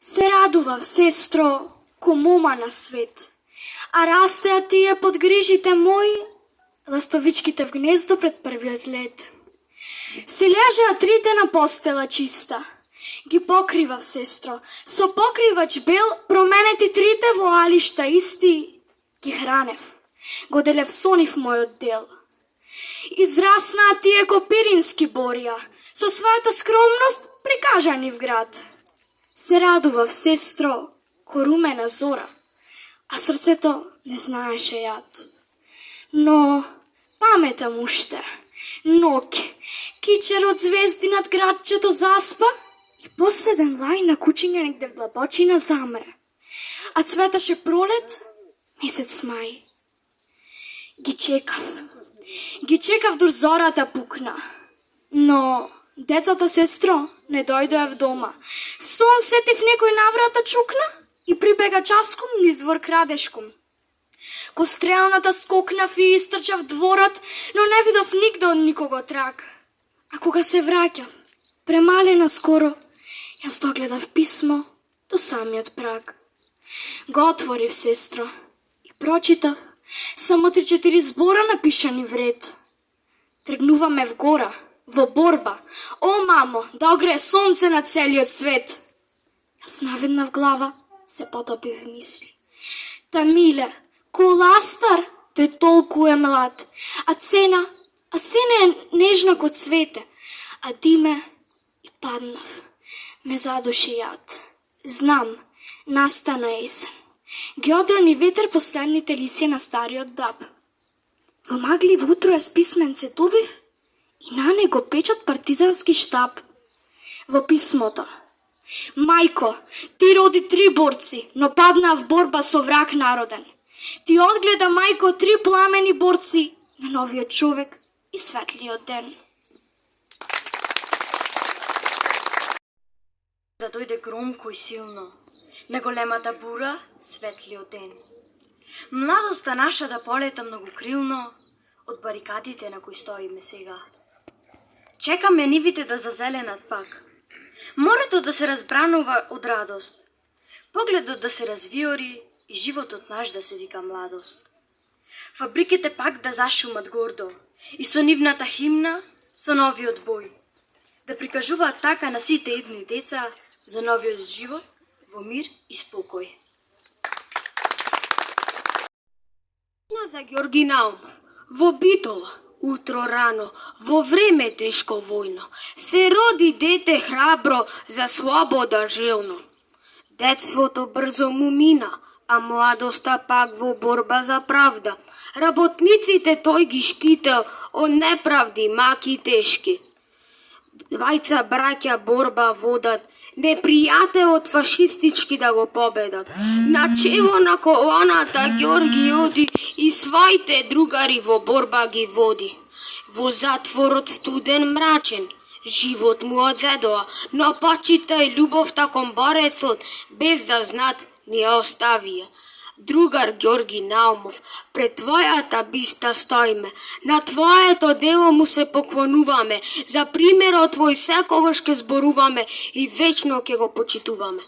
Се радував, сестро, ко мома на свет, а растеа тие под грижите мои, ластовичките в гнездо пред првиот лет. Се лежеа трите на постела чиста, ги покривав, сестро, со покривач бел, променети трите во алишта исти, ги хранев, го делев со нив мојот дел. Израснаа тие ко пирински борија, со својата скромност прикажани в град. Се радував, сестро, ко румена зора, а срцето не знаеше јад. Но паметам уште, ноќ, кичер од звезди над градчето заспа и последен лај на кучиња негде в длабочина замре. А цветаше пролет, месец мај. Ги чекав дур зората пукна, но децата, сестро, не дојдоа в дома. Сон сетив некој на врата чукна и прибега часком низ двор крадешком. Ко стрелната скокнав и истрчав дворот, но не видов нигде од никого траг. А кога се враќав, премалена скоро, јас догледав писмо до самиот праг. Го отворив, сестро, и прочитав само 3-4 збора напишани в ред. Тргнуваме в гора, во борба. О, мамо, да огрее сонце на целиот свет. Јас наведнав глава, се потопив в мисли. Та миле, коластар, тој толку е млад, а цена е нежна ко цвете, а диме и паднав. Ме задуши јад. Знам, настана есен. Ги одрони ветер последните лисје на стариот даб. Во магливо утро јас писменце добив и на него печат партизански штаб. Во писмото: Мајко, ти роди 3 борци, но паднаа в борба со враг народен. Ти одгледа, мајко, 3 пламени борци на новиот човек и светлиот ден. Да дојде громко и силно, на големата бура, светлиот ден. Младоста наша да полета многокрилно од барикадите на кои стоиме сега. Чекаме нивите да зазеленат пак. Морето да се разбранува од радост. Погледот да се развиори и животот наш да се вика младост. Фабриките пак да зашумат гордо и со нивната химна, со новиот бој. Да прикажуваат така на сите идни деца за новиот живот во мир и спокој. За Ѓорги Наумов, во Битола, утро рано, во време тешко војно, се роди дете храбро, за слобода желно. Детството брзо му мина, а младоста пак во борба за правда. Работниците тој ги штител од неправди, маки тешки. Двајца браќа борба водат, непријателот фашистички да го победат. Начело на колоната Ѓорги оди и своите другари во борба ги води. Во затворот студен мрачен, живот му одзедоа, но почита и љубовта кон борецот, без да знат, ни ја оставија. Другар Ѓорги Наумов, пред твојата биста стоиме, на твоето дело му се поклонуваме, за примерот твој секогаш ке зборуваме и вечно ке го почитуваме.